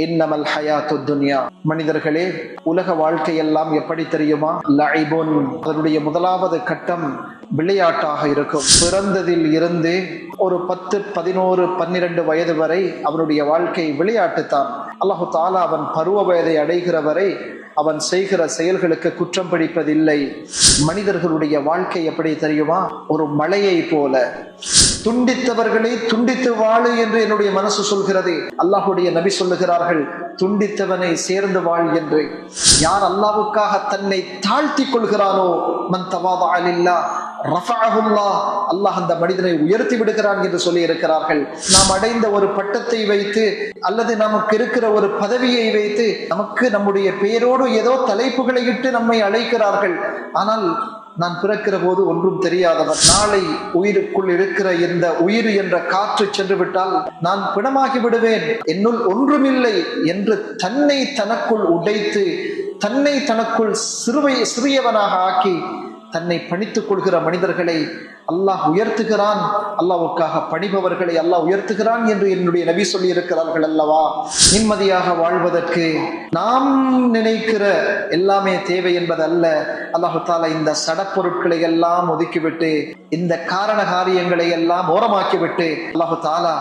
இன்னமல் ஹயாத்து துன்யா. மனிதர்களே, உலக வாழ்க்கையெல்லாம் எப்படி தெரியுமா? லஐபுன். அதனுடைய முதலாவது கட்டம் விளையாட்டாக இருக்கும். பிறந்ததில் இருந்து ஒரு 10, 11, 12 வயது வரை அவனுடைய வாழ்க்கை விளையாட்டுத்தான். அல்லாஹு தாலா அவன் பருவ வயதை அடைகிற வரை அவன் செய்கிற செயல்களுக்கு குற்றம் பிடிப்பதில்லை. மனிதர்களுடைய வாழ்க்கை எப்படி தெரியுமா? ஒரு மலையை போல. துண்டித்தவர்களை துண்டித்து வாழு என்று என்னுடைய மனசு சொல்கிறது. அல்லாஹுடைய நபி சொல்லுகிறார்கள், துண்டித்தவனை சேர்ந்து வாழ் என்று. யார் அல்லாஹ்வுக்காக தன்னை தாழ்த்தி கொள்கிறானோ, மன் தவாதஅ லில்லாஹ் ரஃபஅஹு அல்லாஹ், அல்லாஹ் அந்த மனிதனை உயர்த்தி விடுகிறான் என்று சொல்லி இருக்கிறார்கள். நாம் அடைந்த ஒரு பட்டத்தை வைத்து அல்லது நமக்கு இருக்கிற ஒரு பதவியை வைத்து நமக்கு நம்முடைய பெயரோடு ஏதோ தலைப்புகளை இட்டு நம்மை அழைக்கிறார்கள். ஆனால் நான் பிறக்கிற போது ஒன்றும் தெரியாதவர். நாளை உயிருக்குள் இருக்கிற இந்த உயிர் என்ற காற்று சென்று விட்டால் நான் பிணமாகி விடுவேன், என்னுள் ஒன்றுமில்லை என்று தன்னை தனக்குள் உடைத்து தன்னை தனக்குள் சிறியவனாக ஆக்கி தன்னை பணித்துக் கொள்கிற மனிதர்களை அல்லாஹ் உயர்த்துகிறான். அல்லாஹ்வுக்காக பணிபவர்களை அல்லாஹ் உயர்த்துகிறான் என்று என்னுடைய நபி சொல்லி இருக்கிறார்கள் அல்லவா? நிம்மதியாக வாழ்வதற்கு நாம் நினைக்கிற எல்லாமே தேவை என்பது அல்ல. அல்லாஹு தாலா இந்த சடப்பொருட்களை எல்லாம் ஒதுக்கிவிட்டு, இந்த காரண காரியங்களை எல்லாம் ஓரமாக்கிவிட்டு அல்லாஹு தாலா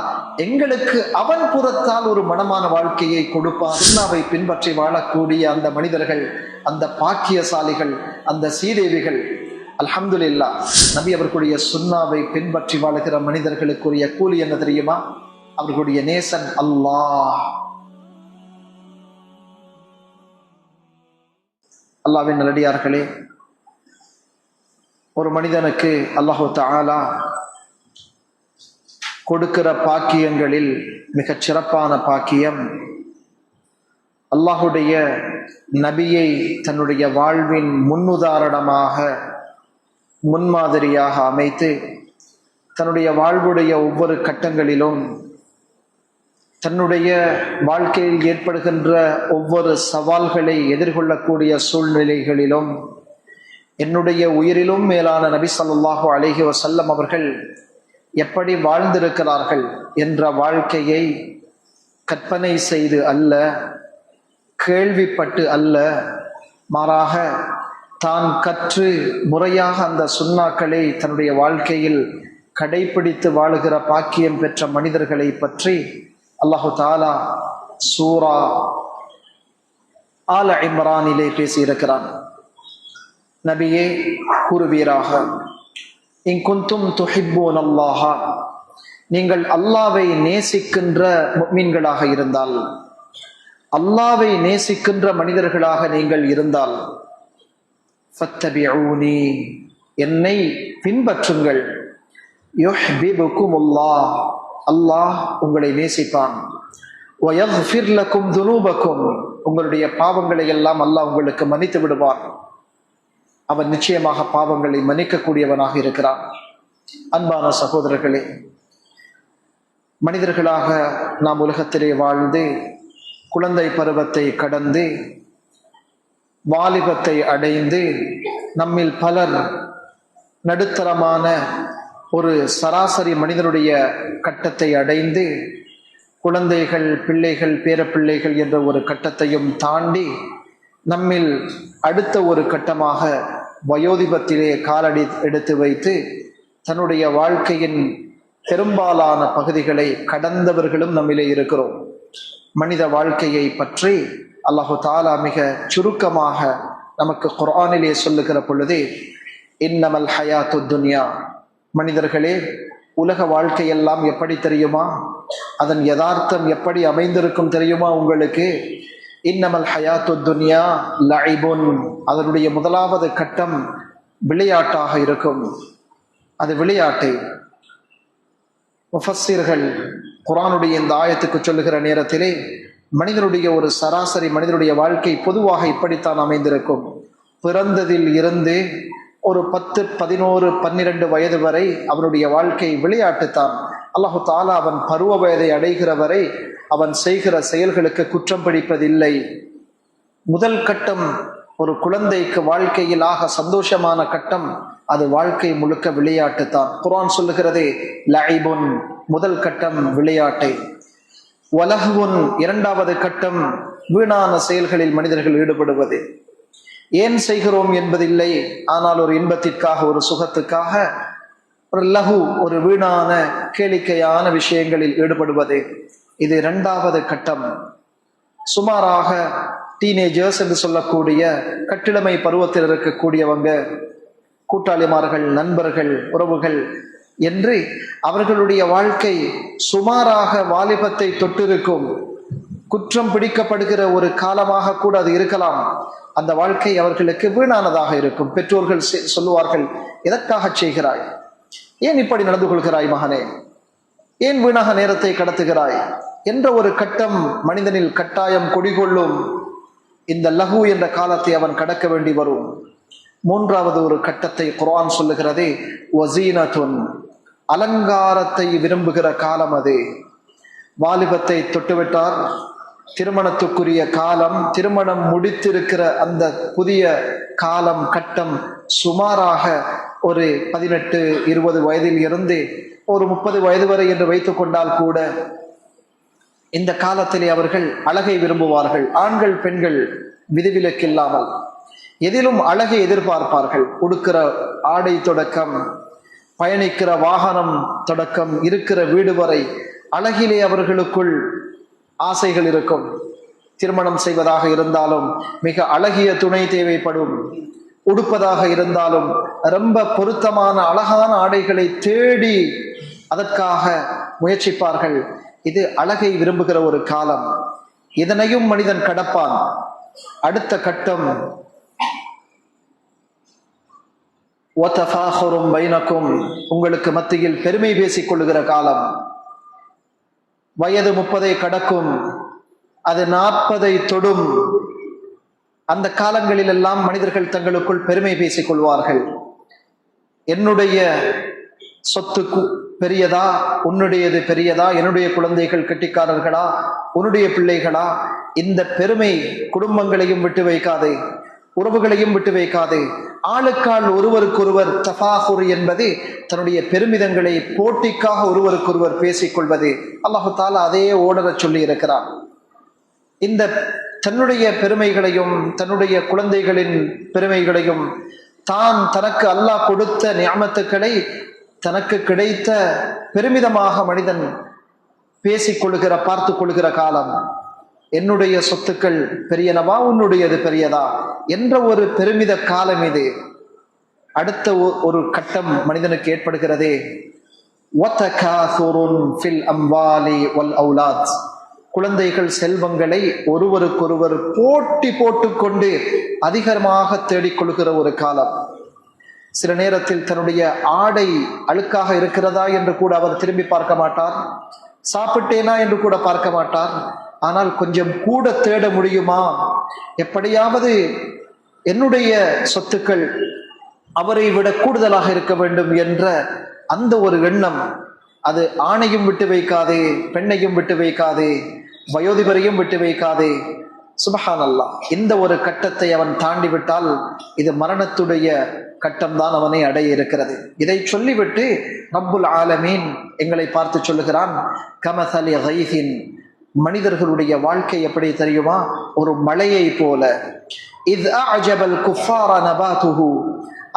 எங்களுக்கு அவன் புறத்தால் ஒரு மனமான வாழ்க்கையை கொடுப்பான். சுன்னாவை பின்பற்றி வாழக்கூடிய அந்த மனிதர்கள், அந்த பாக்கியசாலிகள், அந்த சீதேவிகள், அல்ஹம்துலில்லாஹ். நபி அவர்களுடைய சுன்னாவை பின்பற்றி வாழுகிற மனிதர்களுக்குரிய கூலி என்ன தெரியுமா? அவர்களுடைய நேசன் அல்லாஹ். அல்லாஹ்வின் நல்லடியார்களே, ஒரு மனிதனுக்கு அல்லாஹு தஆலா கொடுக்கிற பாக்கியங்களில் மிகச் சிறப்பான பாக்கியம் அல்லாஹுடைய நபியை தன்னுடைய வாழ்வின் முன்னுதாரணமாக, முன்மாதிரியாக அமைத்து தன்னுடைய வாழ்வுடைய ஒவ்வொரு கட்டங்களிலும் தன்னுடைய வாழ்க்கையில் ஏற்படுகின்ற ஒவ்வொரு சவால்களை எதிர்கொள்ளக்கூடிய சூழ்நிலைகளிலும் என்னுடைய உயிரிலும் மேலான நபி ஸல்லல்லாஹு அலைஹி வஸல்லம் அவர்கள் எப்படி வாழ்ந்திருக்கிறார்கள் என்ற வாழ்க்கையை கற்பனை செய்து அல்ல, கேள்விப்பட்டு அல்ல, மாறாக தான் கற்று முறையாக அந்த சுன்னாக்களை தன்னுடைய வாழ்க்கையில் கடைபிடித்து வாழுகிற பாக்கியம் பெற்ற மனிதர்களை பற்றி அல்லாஹு தாலா சூரா ஆல இம்ரானிலே பேசியிருக்கிறான். நபியே, கூறுவீராக, இன் குன்தும் துஹிப்பூன அல்லாஹ, நீங்கள் அல்லாஹ்வை நேசிக்கின்ற முஃமின்களாக இருந்தால், அல்லாஹ்வை நேசிக்கின்ற மனிதர்களாக நீங்கள் இருந்தால், ஃபத்தபிஊனி, என்னை பின்பற்றுங்கள், யுஹ்பிபுகுமுல்லாஹ், அல்லாஹ் உங்களை நேசிப்பான், வயக்ஃபிர் லகும் துனூபகும், உங்களுடைய பாவங்களை எல்லாம் அல்லாஹ் உங்களுக்கு மன்னித்து விடுவான். அவன் நிச்சயமாக பாவங்களை மன்னிக்கக்கூடியவனாக இருக்கிறான். அன்பான சகோதரர்களே, மனிதர்களாக நாம் உலகத்திலே வாழ்ந்து குழந்தை பருவத்தை கடந்து வாலிபத்தை அடைந்து நம்மில் பலர் நடுத்தரமான ஒரு சராசரி மனிதனுடைய கட்டத்தை அடைந்து குழந்தைகள், பிள்ளைகள், பேரப்பிள்ளைகள் என்ற ஒரு கட்டத்தையும் தாண்டி நம்மில் அடுத்த ஒரு கட்டமாக வயோதிபத்திலே காலடி எடுத்து வைத்து தன்னுடைய வாழ்க்கையின் பெரும்பாலான பகுதிகளை கடந்தவர்களும் நம்மிலே இருக்கிறோம். மனித வாழ்க்கையை பற்றி அல்லாஹு தாலா மிக சுருக்கமாக நமக்கு குர்ஆனிலே சொல்லுகிற பொழுது, இன்னமல் ஹயாத்து துன்யா, மனிதர்களே, உலக வாழ்க்கையெல்லாம் எப்படி தெரியுமா? அதன் யதார்த்தம் எப்படி அமைந்திருக்கும் தெரியுமா உங்களுக்கு? இன்னமல் ஹயாத்து துன்யா லஐபுன், அதனுடைய முதலாவது கட்டம் விளையாட்டாக இருக்கும். அது விளையாட்டை முஃபஸ்ஸிர்கள் குர்ஆனுடைய இந்த ஆயத்துக்கு சொல்லுகிற நேரத்திலே மனிதனுடைய ஒரு சராசரி மனிதனுடைய வாழ்க்கை பொதுவாக இப்படித்தான் அமைந்திருக்கும். பிறந்ததில் இருந்து ஒரு 10, 11, 12 வயது வரை அவனுடைய வாழ்க்கை விளையாட்டுத்தான். அல்லாஹு தாலா அவன் பருவ வயதை அடைகிற வரை அவன் செய்கிற செயல்களுக்கு குற்றம் பிடிப்பதில்லை. முதல் கட்டம் ஒரு குழந்தைக்கு வாழ்க்கையில் ஆக சந்தோஷமான கட்டம், அது வாழ்க்கை முழுக்க விளையாட்டுத்தான். குர்ஆன் சொல்லுகிறது லஐபுன், முதல் கட்டம் விளையாட்டை. வலஹ்வுன் இரண்டாவது கட்டம், வீணான செயல்களில் மனிதர்கள் ஈடுபடுவது. ஏன் செய்கிறோம் என்பதில்லை, ஆனால் ஒரு இன்பத்திற்காக, ஒரு சுகத்துக்காக ஒரு லஹு, ஒரு வீணான கேளிக்கையான விஷயங்களில் ஈடுபடுவது. இது இரண்டாவது கட்டம். சுமாராக டீனேஜர்ஸ் என்று சொல்லக்கூடிய கட்டிளமை பருவத்தில் இருக்கக்கூடியவங்க, கூட்டாளிமார்கள், நண்பர்கள், உறவுகள் என்று அவர்களுடைய வாழ்க்கை சுமாராக வாலிபத்தை தொட்டிருக்கும். குற்றம் பிடிக்கப்படுகிற ஒரு காலமாக கூட அது இருக்கலாம். அந்த வாழ்க்கை அவர்களுக்கு வீணானதாக இருக்கும். பெற்றோர்கள் சொல்லுவார்கள், எதற்காக செய்கிறாய், ஏன் இப்படி நடந்து கொள்கிறாய் மகனே, ஏன் வீணாக நேரத்தை கடத்துகிறாய் என்ற ஒரு கட்டம் மனிதனில் கட்டாயம் குடிகொள்ளும். இந்த லஹு என்ற காலத்தை அவன் கடக்க வேண்டி வரும். மூன்றாவது ஒரு கட்டத்தை குர்ஆன் சொல்லுகிறது, வஸீனத்துன், அலங்காரத்தை விரும்புகிற காலம் அது. வாலிபத்தை தொட்டுவிட்டார், திருமணத்துக்குரிய காலம், திருமணம் முடித்திருக்கிற அந்த புதிய காலம் கட்டம் சுமாராக ஒரு 18-20 வயதில் இருந்து ஒரு 30 வயது வரை என்று வைத்துக் கொண்டால் கூட இந்த காலத்திலே அவர்கள் அழகை விரும்புவார்கள். ஆண்கள் பெண்கள் விதிவிலக்கில்லாமல் எதிலும் அழகை எதிர்பார்ப்பார்கள். உடுக்கிற ஆடை தொடக்கம், பயணிக்கிற வாகனம் தொடக்கம், இருக்கிற வீடு வரை அழகிலே அவர்களுக்குள் ஆசைகள் இருக்கும். திருமணம் செய்வதாக இருந்தாலும் மிக அழகிய துணை தேவைப்படும். உடுப்பதாக இருந்தாலும் ரொம்ப பொருத்தமான அழகான ஆடைகளை தேடி அதற்காக முயற்சிப்பார்கள். இது அழகை விரும்புகிற ஒரு காலம். இதனையும் மனிதன் கடப்பான். அடுத்த கட்டம், வதஃபாஹுரும் பைனக்கும், உங்களுக்கு மத்தியில் பெருமை பேசிக் கொள்ளுகிற காலம். வயது 30 கடக்கும், அது 40 தொடும். அந்த காலங்களில் எல்லாம் மனிதர்கள் தங்களுக்குள் பெருமை பேசிக் கொள்வார்கள். என்னுடைய சொத்து பெரியதா, உன்னுடையது பெரியதா, என்னுடைய குழந்தைகள் கெட்டிக்காரர்களா, உன்னுடைய பிள்ளைகளா? இந்த பெருமை குடும்பங்களையும் விட்டு வைக்காதே, உறவுகளையும் விட்டு வைக்காதே. ஆளுக்கால் ஒருவருக்கொருவர் தஃபாகுர் என்பது தன்னுடைய பெருமிதங்களை போட்டிக்காக ஒருவருக்கொருவர் பேசிக்கொள்வது. அல்லாஹு தஆலா அதே ஓடர சொல்லி இருக்கிறார். இந்த தன்னுடைய பெருமைகளையும் தன்னுடைய குழந்தைகளின் பெருமைகளையும் தான் தனக்கு அல்லாஹ் கொடுத்த நியாமத்துக்களை தனக்கு கிடைத்த பெருமிதமாக மனிதன் பேசிக்கொள்ளுகிற, பார்த்து கொள்ளுகிற காலம். என்னுடைய சொத்துக்கள் பெரியனவா, உன்னுடையது பெரியதா என்ற ஒரு பெருமித காலம் இது. அடுத்த ஒரு கட்டம் மனிதனுக்கு ஏற்படுகிறதே, வதகாசுருன் ஃபில் அம்வாலி வல் அவுலாத், குழந்தைகள் செல்வங்களை ஒருவருக்கொருவர் போட்டி போட்டுக்கொண்டு அதிகமாக தேடிக்கொள்கிற ஒரு காலம். சில நேரத்தில் தன்னுடைய ஆடை அழுக்காக இருக்கிறதா என்று கூட அவர் திரும்பி பார்க்க மாட்டார். சாப்பிட்டேனா என்று கூட பார்க்க மாட்டார். ஆனால் கொஞ்சம் கூட தேட முடியுமா, எப்படியாவது என்னுடைய சொத்துக்கள் அவரை விட கூடுதலாக இருக்க வேண்டும் என்ற அந்த ஒரு எண்ணம், அது ஆணையும் விட்டு வைக்காதே, பெண்ணையும் விட்டு வைக்காதே, வயோதிபரையும் விட்டு வைக்காதே. சுப்ஹானல்லாஹ், இந்த ஒரு கட்டத்தை அவன் தாண்டி விட்டால் இது மரணத்துடைய கட்டம்தான் அவனை அடைய இருக்கிறது. இதை சொல்லிவிட்டு ரப்புல் ஆலமீன் எங்களை பார்த்து சொல்லுகிறான், கமஸலி கைஸின், மனிதர்களுடைய வாழ்க்கை எப்படி தெரியுமா, ஒரு மழையை போல. இத் அஅஜபல் குஃபார நபாதுஹு,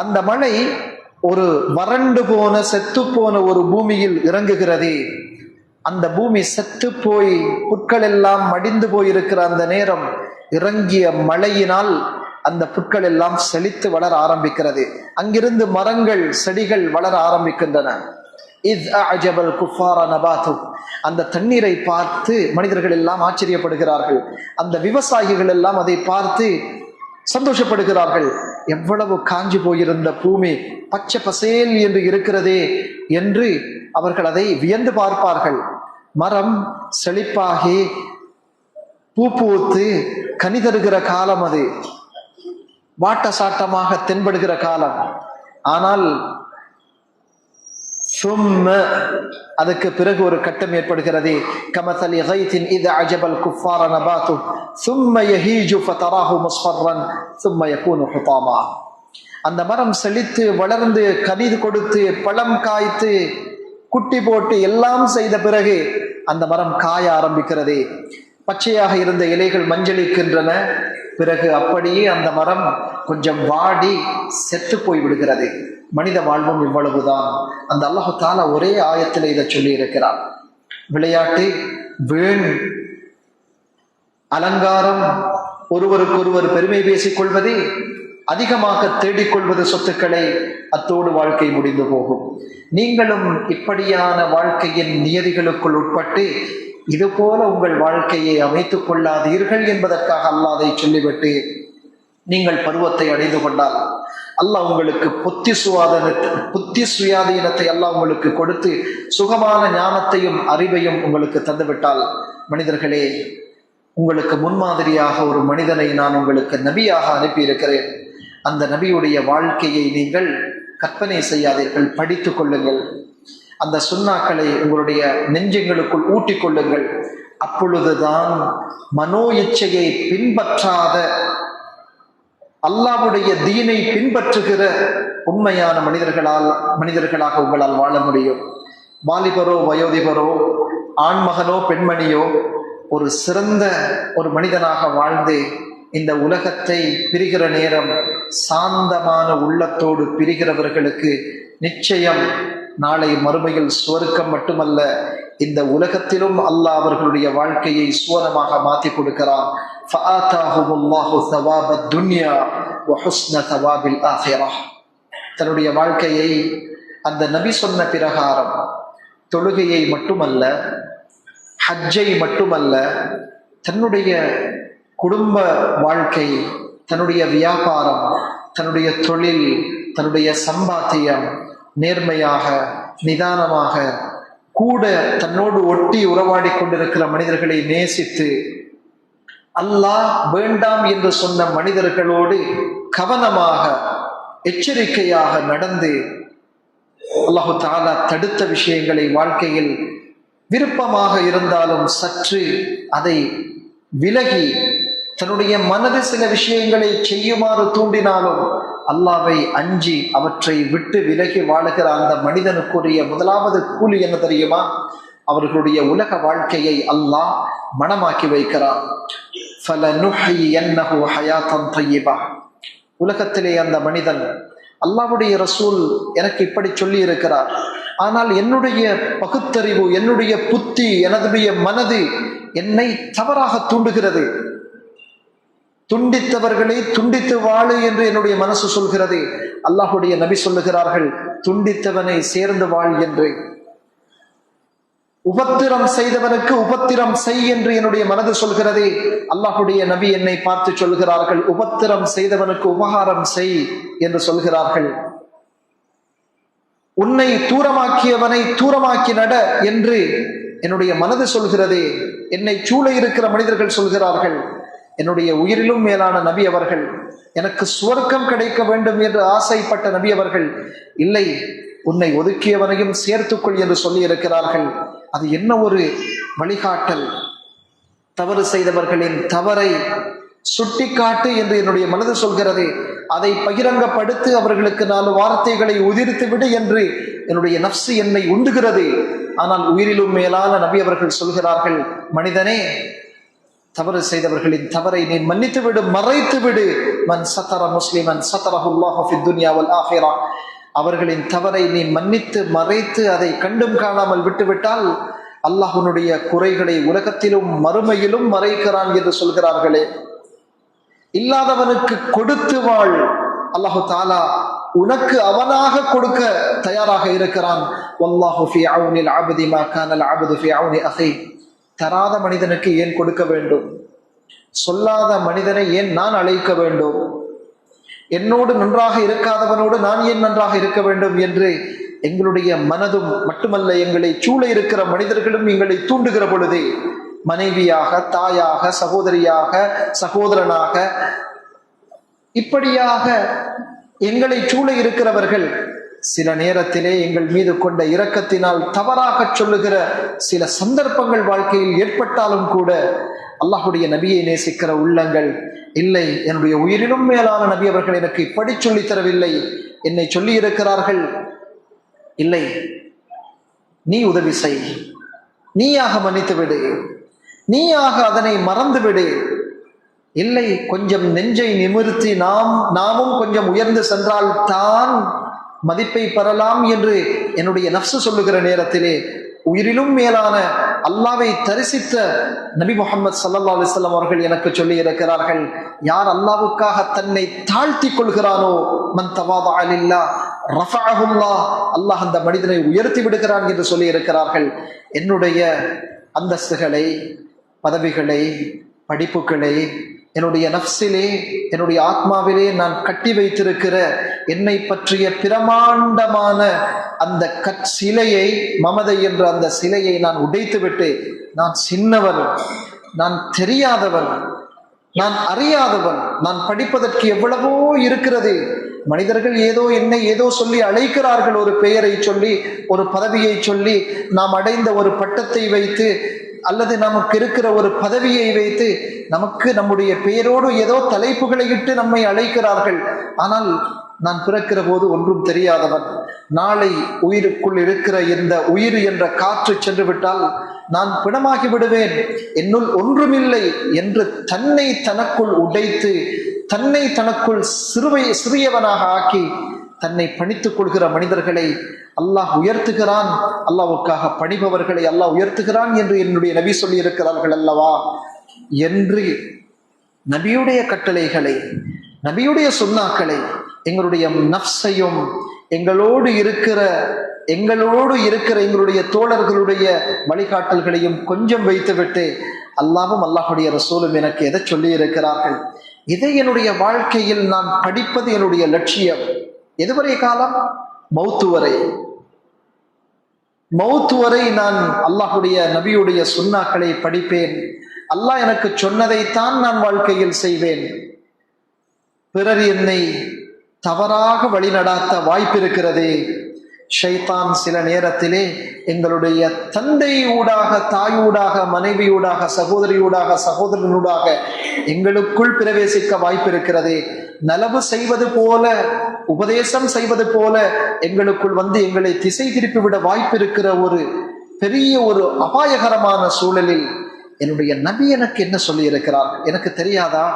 அந்த மழை ஒரு வறண்டு போன, செத்து போன ஒரு பூமியில் இறங்குகிறது. அந்த பூமி செத்து போய் புற்கள் எல்லாம் மடிந்து போயிருக்கிற அந்த நேரம் இறங்கிய மழையினால் அந்த புற்கள் எல்லாம் செழித்து வளர ஆரம்பிக்கிறது. அங்கிருந்து மரங்கள், செடிகள் வளர ஆரம்பிக்கின்றன. இத் அஅஜபல் குஃபார நபாது, அந்த தண்ணீரை பார்த்து மனிதர்கள் எல்லாம் ஆச்சரியப்படுகிறார்கள். அந்த விவசாயிகள் எல்லாம் அதை பார்த்து சந்தோஷப்படுகிறார்கள். எவ்வளவு காஞ்சி போயிருந்த பூமி பச்சை பசேல் என்று இருக்கிறதே என்று அவர்கள் அதை வியந்து பார்ப்பார்கள். மரம் செழிப்பாகி பூ பூத்து கனி தருகிற காலம் அது, வாட்ட சாட்டமாக தென்படுகிற காலம். ஆனால் அதுக்கு பிறகு ஒரு கட்டம் ஏற்படுகிறது. கமஸலி கைஸின் இத அஜபல் குஃபார நபாது ثم يهيج فتراه مصفرا ثم يكون حطاما, அந்த மரம் செழித்து வளர்ந்து கனி கொடுத்து பழம் காய்த்து குட்டி போட்டு எல்லாம் செய்த பிறகு அந்த மரம் காய ஆரம்பிக்கிறது. பச்சையாக இருந்த இலைகள் மஞ்சளிக்கின்றன. பிறகு அப்படியே அந்த மரம் கொஞ்சம் வாடி செத்து போய் விடுகிறது. மனித வாழ்வும் இவ்வளவுதான். அந்த அல்லாஹு தாலா ஒரே ஆயத்தில் இதை சொல்லி இருக்கிறார். விளையாட்டு, வீண், அலங்காரம், ஒருவருக்கொருவர் பெருமை பேசிக் கொள்வது, அதிகமாக தேடிக்கொள்வது சொத்துக்களை, அத்தோடு வாழ்க்கை முடிந்து போகும். நீங்களும் இப்படியான வாழ்க்கையின் நியதிகளுக்குள் உட்பட்டு இதுபோல உங்கள் வாழ்க்கையை அமைத்துக் கொள்ளாதீர்கள் என்பதற்காக அல்லாஹ் அதை சொல்லிவிட்டு நீங்கள் பருவத்தை அடைந்து கொண்டால் அல்லாஹ் உங்களுக்கு புத்தி சுயாதீனத்தை அல்லாஹ் உங்களுக்கு கொடுத்து சுகமான ஞானத்தையும் அறிவையும் உங்களுக்கு தந்துவிட்டால், மனிதர்களே, உங்களுக்கு முன்மாதிரியாக ஒரு மனிதனை நான் உங்களுக்கு நபியாக அனுப்பி இருக்கிறேன். அந்த நபியுடைய வாழ்க்கையை நீங்கள் கற்பனை செய்யாதீர்கள், படித்துக் கொள்ளுங்கள். அந்த சுன்னாக்களை உங்களுடைய நெஞ்சங்களுக்குள் ஊட்டிக் கொள்ளுங்கள். அப்பொழுதுதான் மனோ இச்சையை பின்பற்றாத, அல்லாஹ்வுடைய தீனை பின்பற்றுகிற உண்மையான மனிதர்களாக உங்களால் வாழ முடியும். வாலிபரோ வயோதிபரோ, ஆண்மகனோ பெண்மணியோ, ஒரு சிறந்த ஒரு மனிதனாக வாழ்ந்து இந்த உலகத்தை பிரிகிற நேரம் சாந்தமான உள்ளத்தோடு பிரிகிறவர்களுக்கு நிச்சயம் நாளை மறுமையில் சுவர்க்கம் மட்டுமல்ல, இந்த உலகத்திலும் அல்லாஹ் அவர்களுடைய வாழ்க்கையை சுவனமாக மாற்றி கொடுக்கிறான். தன்னுடைய வாழ்க்கையை அந்த நபி சொன்ன பிரகாரம் தொழுகையை மட்டுமல்ல, ஹஜ்ஜை மட்டுமல்ல, தன்னுடைய குடும்ப வாழ்க்கை, தன்னுடைய வியாபாரம், தன்னுடைய தொழில், தன்னுடைய சம்பாத்தியம் நேர்மையாக, நிதானமாக, கூட தன்னோடு ஒட்டி உறவாடி கொண்டிருக்கிற மனிதர்களை நேசித்து, அல்லாஹ் வேண்டாம் என்று சொன்ன மனிதர்களோடு கவனமாக, எச்சரிக்கையாக நடந்து, அல்லாஹு தஆலா தடுத்த விஷயங்களை வாழ்க்கையில் விருப்பமாக இருந்தாலும் சற்று அதை விலகி, தன்னுடைய மனது சில விஷயங்களை செய்யுமாறு தூண்டினாலும் அல்லாஹ்வை அஞ்சி அவற்றை விட்டு விலகி வாழுகிற அந்த மனிதனுக்குரிய முதலாவது கூலி என்ன தெரியுமா? அவர்களுடைய உலக வாழ்க்கையை அல்லாஹ் மனமாக்கி வைக்கிறான். ஃபலனுஹ்யியன்னஹு ஹயாத்தன் தய்யிபா. உலகத்திலே அந்த மனிதன், அல்லாஹ்வுடைய ரசூல் எனக்கு இப்படி சொல்லி இருக்கிறார், ஆனால் என்னுடைய பகுத்தறிவு, என்னுடைய புத்தி, என்னுடைய மனது என்னை தவறாக தூண்டுகிறது. துண்டித்தவர்களை துண்டித்து வாழு என்று என்னுடைய மனசு சொல்கிறது. அல்லாஹ்வுடைய நபி சொல்லுகிறார்கள், துண்டித்தவனை சேர்ந்து வாழ் என்று. உபத்திரம் செய்தவனுக்கு உபத்திரம் செய் என்று என்னுடைய மனது சொல்கிறது. அல்லாஹ்வுடைய நபி என்னை பார்த்து சொல்கிறார்கள், உபத்திரம் செய்தவனுக்கு உபகாரம் செய் என்று சொல்கிறார்கள். உன்னை தூரமாக்கியவனை தூரமாக்கி நட என்று என்னுடைய மனது சொல்கிறது. என்னை சூழ இருக்கிற மனிதர்கள் சொல்கிறார்கள். என்னுடைய உயிரிலும் மேலான நபி அவர்கள், எனக்கு சுவர்க்கம் கிடைக்க வேண்டும் என்று ஆசைப்பட்ட நபி அவர்கள், இல்லை, உன்னை ஒதுக்கியவனையும் சேர்த்துக்கொள் என்று சொல்லி இருக்கிறார்கள். அது என்ன ஒரு வழிகாட்டல்! தவறு செய்தவர்களின் தவறை சுட்டிக்காட்டு என்று என்னுடைய மனது சொல்கிறது. அதை பகிரங்கப்படுத்தி அவர்களுக்கு 4 வார்த்தைகளை உதிர்த்து விடு என்று என்னுடைய நஃப்சு என்னை உந்துகிறது. ஆனால் உயிரிலும் மேலான நபி அவர்கள் சொல்கிறார்கள், மனிதனே, தவறு செய்தவர்களின் தவறை நீ மன்னித்து விடு, மறைத்து விடு. மன் சதர முஸ்லிமன் சதரஹுல்லாஹு ஃபித் துன்யா வல் ஆகிரா. அவர்களின் தவறை நீ மன்னித்து மறைத்து அதை கண்டும் காணாமல் விட்டுவிட்டால் அல்லாஹ் உன்னுடைய குறைகளை உலகத்திலும் மறுமையிலும் மறைக்கிறான் என்று சொல்கிறார்களே. இல்லாதவனுக்கு கொடுத்து வாழ். அல்லாஹு தஆலா உனக்கு அவனாக கொடுக்க தயாராக இருக்கிறான். வல்லாஹு ஃபீ அவுனில் அப்தி மா கானல் அப்து ஃபீ அவுனி அஹி. தராத மனிதனுக்கு ஏன் கொடுக்க வேண்டும்? சொல்லாத மனிதனை ஏன் நான் அழைக்க வேண்டும்? என்னோடு நன்றாக இருக்காதவனோடு நான் ஏன் நன்றாக இருக்க வேண்டும் என்று எங்களுடைய மனதும் மட்டுமல்ல, எங்களை சூழ இருக்கிற மனிதர்களும் எங்களை தூண்டுகிற பொழுது, மனைவியாக, தாயாக, சகோதரியாக, சகோதரனாக, இப்படியாக எங்களை சூழ இருக்கிறவர்கள் சில நேரத்திலே எங்கள் மீது கொண்ட இரக்கத்தினால் தவறாக சொல்லுகிற சில சந்தர்ப்பங்கள் வாழ்க்கையில் ஏற்பட்டாலும் கூட, அல்லாஹ்வுடைய நபியை நேசிக்கிற உள்ளங்கள், இல்லை, என்னுடைய உயிரிலும் மேலான நபி அவர்கள் எனக்கு இப்படி சொல்லி தரவில்லை, என்னை சொல்லி இருக்கிறார்கள், இல்லை, நீ உதவி செய், நீயாக மன்னித்து விடு, நீயாக அதனை மறந்து விடு. இல்லை, கொஞ்சம் நெஞ்சை நிமிர்த்தி நாமும் கொஞ்சம் உயர்ந்து சென்றால் தான் மதிப்பை பெறலாம் என்று என்னுடைய நஃப்சு சொல்லுகிற நேரத்திலே உயிரிலும் மேலான அல்லாவை தரிசித்த நபி முஹம்மது ஸல்லல்லாஹு அலைஹி வஸல்லம் அவர்கள் எனக்கு சொல்லி இருக்கிறார்கள், யார் அல்லாவுக்காக தன்னை தாழ்த்தி கொள்கிறானோ, மன் தவாதஅ லில்லாஹ் ரஃபஅஹுல்லாஹ், அல்லாஹ் அந்த மனிதனை உயர்த்தி விடுகிறான் என்று சொல்லி இருக்கிறார்கள். என்னுடைய அந்தஸ்துகளை, பதவிகளை, படிப்புகளை, என்னுடைய நஃப்ஸிலே, என்னுடைய ஆத்மாவிலே நான் கட்டி வைத்திருக்கிற என்னை பற்றிய பிரமாண்டமான அந்த சிலையை, மமதை என்ற அந்த சிலையை நான் உடைத்துவிட்டு, நான் சின்னவன், நான் தெரியாதவன், நான் அறியாதவன், நான் படிப்பதற்கு எவ்வளவோ இருக்கிறது, மனிதர்கள் என்னை ஏதோ சொல்லி அழைக்கிறார்கள், ஒரு பெயரை சொல்லி, ஒரு பதவியை சொல்லி, நாம் அடைந்த ஒரு பட்டத்தை வைத்து அல்லது நமக்கு இருக்கிற ஒரு பதவியை வைத்து நமக்கு நம்முடைய பெயரோடு ஏதோ தலைப்புகளை இட்டு நம்மை அழைக்கிறார்கள். ஆனால் நான் பிறக்கிற போது ஒன்றும் தெரியாதவன். நாளை உயிருக்குள் இருக்கிற இந்த உயிர் என்ற காற்று சென்று விட்டால் நான் பிணமாகி விடுவேன், என்னுள் ஒன்றுமில்லை என்று தன்னை தனக்குள் உடைத்து, தன்னை தனக்குள் சிறியவனாக ஆக்கி தன்னை பணித்துக் கொள்கிற மனிதர்களை அல்லாஹ் உயர்த்துகிறான். அல்லாஹ்வுக்காக பணிபவர்களை அல்லாஹ் உயர்த்துகிறான் என்று என்னுடைய நபி சொல்லி இருக்கிறார்கள் அல்லவா என்று நபியுடைய கட்டளைகளை, நபியுடைய சுன்னாக்களை, எங்களுடைய நஃப்ஸையும் எங்களோடு இருக்கிற எங்களுடைய தோழர்களுடைய வழிகாட்டல்களையும் கொஞ்சம் வைத்துவிட்டு அல்லாஹ்வும் அல்லாஹுடைய ரசூலும் எனக்கு எதை சொல்லி இருக்கிறார்கள், இதை என்னுடைய வாழ்க்கையில் நான் படிப்பது என்னுடைய லட்சியம். எதுவரை காலம்? மௌத்து வரை நான் அல்லாஹுடைய நபியுடைய சுன்னாக்களை படிப்பேன். அல்லாஹ் எனக்கு சொன்னதைத்தான் நான் வாழ்க்கையில் செய்வேன். பிறர் என்னை தவறாக வழிநடாத்த வாய்ப்பு இருக்கிறது. ஷைத்தான் சில நேரத்திலே எங்களுடைய தந்தை ஊடாக, தாயூடாக, மனைவியூடாக, சகோதரியூடாக, சகோதரனூடாக எங்களுக்குள் பிரவேசிக்க வாய்ப்பு இருக்கிறது. நலவு செய்வது போல, உபதேசம் செய்வது போல எங்களுக்குள் வந்து எங்களை திசை திருப்பிவிட வாய்ப்பு இருக்கிற ஒரு பெரிய ஒரு அபாயகரமான சூழலில் என்னுடைய நபி எனக்கு என்ன சொல்லி இருக்கிறார் எனக்கு தெரியாதா?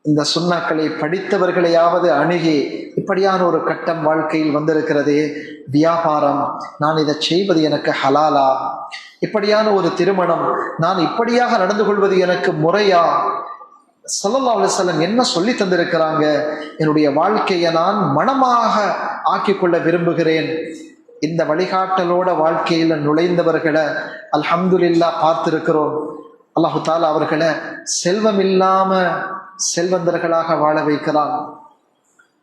இந்த சுன்னாக்களை படித்தவர்களையாவது அணுகி, இப்படியான ஒரு கட்டம் வாழ்க்கையில் வந்திருக்கிறது, வியாபாரம், நான் இதை செய்வது எனக்கு ஹலாலா? இப்படியான ஒரு திருமணம், நான் இப்படியாக நடந்து கொள்வது எனக்கு முறையா? ஸல்லல்லாஹு அலைஹி வஸல்லம் என்ன சொல்லி தந்திருக்கிறாங்க? என்னுடைய வாழ்க்கையை நான் மனமாக ஆக்கிக்கொள்ள விரும்புகிறேன். இந்த வழிகாட்டலோட வாழ்க்கையில நுழைந்தவர்களை அல்ஹம்துலில்லாஹ் பார்த்திருக்கிறோம். அல்லாஹு தஆலா அவர்களை செல்வம் இல்லாம செல்வந்தர்களாக வாழ வைக்கிறான்,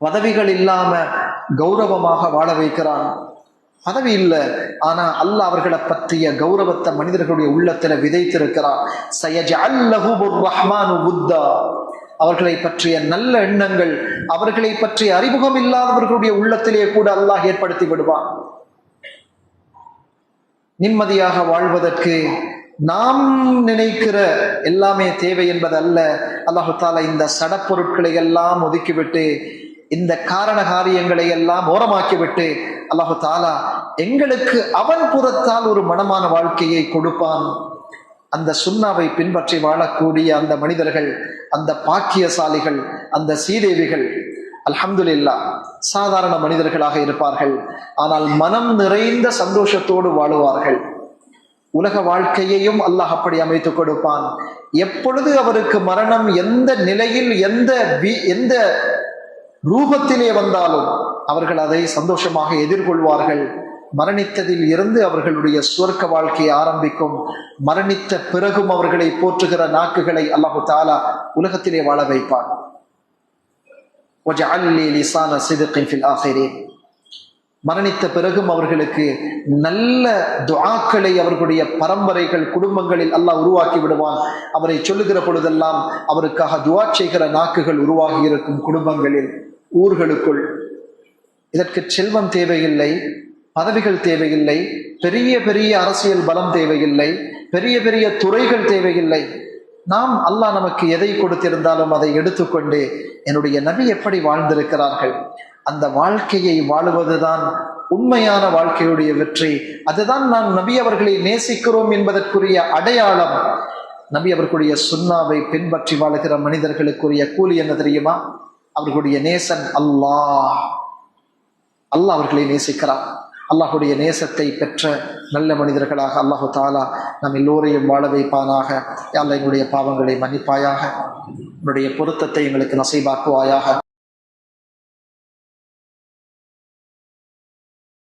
பதவிகள் இல்லாம கௌரவமாக வாழ வைக்கிறான். பதவி இல்லை, ஆனா அல்லாஹ் அவர்களை பற்றிய கௌரவத்தை மனிதர்களுடைய உள்ளத்துல விதைத்திருக்கிறான். ஸயஜஅல் லஹுர் ரஹ்மானு வுத்தா, அவர்களை பற்றிய நல்ல எண்ணங்கள், அவர்களை பற்றிய அறிமுகம் இல்லாதவர்களுடைய உள்ளத்திலே கூட அல்லாஹ் ஏற்படுத்தி விடுவான். நிம்மதியாக வாழ்வதற்கு நாம் நினைக்கிற எல்லாமே தேவை என்பது அல்ல. அல்லாஹு தஆலா இந்த சடப்பொருட்களை எல்லாம் ஒதுக்கிவிட்டு, இந்த காரண காரியங்களை எல்லாம் ஓரமாக்கிவிட்டு அல்லாஹு தஆலா எங்களுக்கு அவன் புறத்தால் ஒரு மனமான வாழ்க்கையை கொடுப்பான். அந்த சுன்னாவை பின்பற்றி வாழக்கூடிய அந்த மனிதர்கள், அந்த பாக்கியசாலிகள், அந்த சீதேவிகள் அல்ஹம்துலில்லாஹ் சாதாரண மனிதர்களாக இருப்பார்கள், ஆனால் மனம் நிறைந்த சந்தோஷத்தோடு வாழுவார்கள். உலக வாழ்க்கையையும் அல்லாஹ் அப்படி அமைத்துக் கொடுப்பான். எப்பொழுது அவருக்கு மரணம் எந்த நிலையில் எந்த ரூபத்திலே வந்தாலும் அவர்கள் அதை சந்தோஷமாக எதிர்கொள்வார்கள். மரணித்ததில் இருந்து அவர்களுடைய சுவர்க்க வாழ்க்கையை ஆரம்பிக்கும். மரணித்த பிறகும் அவர்களை போற்றுகிற நாக்குகளை அல்லாஹு தஆலா உலகத்திலே வாழ வைப்பான். மரணித்த பிறகும் அவர்களுக்கு நல்ல துஆக்களை அவர்களுடைய பரம்பரைகள், குடும்பங்களில் அல்லாஹ் உருவாக்கி விடுவான். அவரை சொல்லுகிற பொழுதெல்லாம் அவருக்காக துஆ செய்கிற நாக்குகள் உருவாகி இருக்கும் குடும்பங்களில், ஊர்களுக்குள். இதற்கு செல்வம் தேவையில்லை, பதவிகள் தேவையில்லை, பெரிய பெரிய அரசியல் பலம் தேவையில்லை, பெரிய பெரிய துறைகள் தேவையில்லை. நாம் அல்லாஹ் நமக்கு எதை கொடுத்திருந்தாலும் அதை எடுத்துக்கொண்டு என்னுடைய நபி எப்படி வாழ்ந்திருக்கிறார்கள், அந்த வாழ்க்கையை வாழுவதுதான் உண்மையான வாழ்க்கையுடைய வெற்றி. அதுதான் நாம் நபி அவர்களை நேசிக்கிறோம் என்பதற்குரிய அடையாளம். நபி அவர்களுடைய சுன்னாவை பின்பற்றி வாழுகிற மனிதர்களுக்குரிய கூலி என்ன தெரியுமா? அவர்களுடைய நேசன் அல்லாஹ். அல்லாஹ் அவர்களை நேசிக்கிறார். அல்லாஹுடைய நேசத்தை பெற்ற நல்ல மனிதர்களாக அல்லாஹு தாலா நம் எல்லோரையும் வாழ வைப்பானாக. யா அல்லாஹ், என்னுடைய பாவங்களை மன்னிப்பாயாக, என்னுடைய பொருத்தத்தை எங்களுக்கு நசீபாக்குவாயாக.